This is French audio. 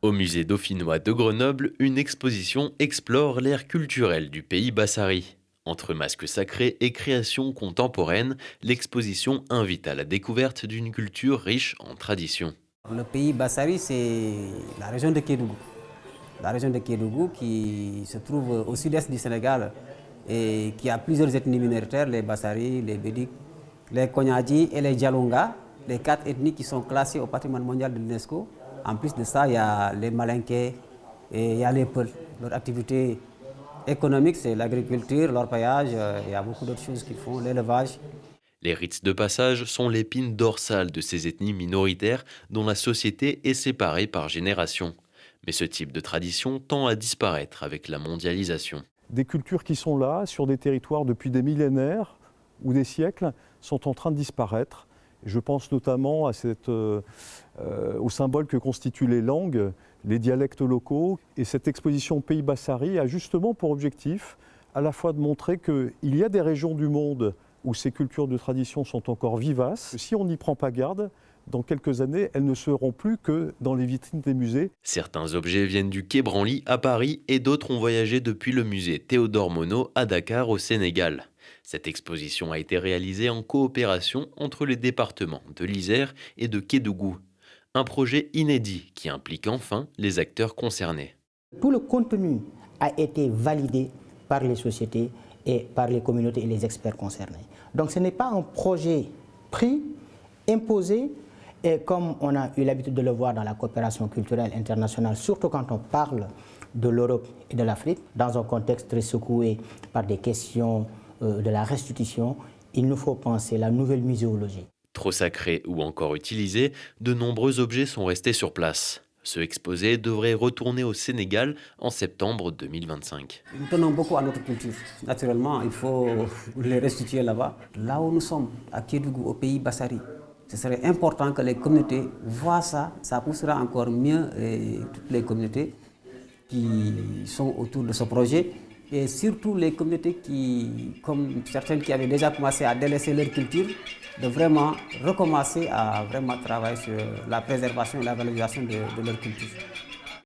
Au musée dauphinois de Grenoble, une exposition explore l'ère culturelle du pays bassari. Entre masques sacrés et créations contemporaines, l'exposition invite à la découverte d'une culture riche en traditions. Le pays Bassari, c'est la région de Kédougou. La région de Kédougou qui se trouve au sud-est du Sénégal et qui a plusieurs ethnies minoritaires, les Bassari, les Bédik, les Konyadji et les Djalonga, les quatre ethnies qui sont classées au patrimoine mondial de l'UNESCO. En plus de ça, il y a les Malinké et il y a les Peuls. Leur activité économique, c'est l'agriculture, l'orpaillage, il y a beaucoup d'autres choses qu'ils font, l'élevage. Les rites de passage sont l'épine dorsale de ces ethnies minoritaires dont la société est séparée par génération. Mais ce type de tradition tend à disparaître avec la mondialisation. Des cultures qui sont là, sur des territoires depuis des millénaires ou des siècles, sont en train de disparaître. Je pense notamment au symbole que constituent les langues, les dialectes locaux. Et cette exposition Pays Bassari a justement pour objectif à la fois de montrer qu'il y a des régions du monde où ces cultures de tradition sont encore vivaces. Si on n'y prend pas garde, dans quelques années, elles ne seront plus que dans les vitrines des musées. Certains objets viennent du Quai Branly à Paris et d'autres ont voyagé depuis le musée Théodore Monod à Dakar au Sénégal. Cette exposition a été réalisée en coopération entre les départements de l'Isère et de Kédougou. Un projet inédit qui implique enfin les acteurs concernés. Tout le contenu a été validé par les sociétés et par les communautés et les experts concernés. Donc ce n'est pas un projet pris, imposé, et comme on a eu l'habitude de le voir dans la coopération culturelle internationale, surtout quand on parle de l'Europe et de l'Afrique, dans un contexte très secoué par des questions de la restitution, il nous faut penser la nouvelle muséologie. Trop sacrés ou encore utilisés, de nombreux objets sont restés sur place. Ce exposé devrait retourner au Sénégal en septembre 2025. Nous tenons beaucoup à notre culture. Naturellement, il faut les restituer là-bas. Là où nous sommes, à Kédougou, au pays Bassari, ce serait important que les communautés voient ça. Ça poussera encore mieux toutes les communautés qui sont autour de ce projet. Et surtout les communautés qui, comme certaines qui avaient déjà commencé à délaisser leur culture, de vraiment recommencer à vraiment travailler sur la préservation et la valorisation de leur culture.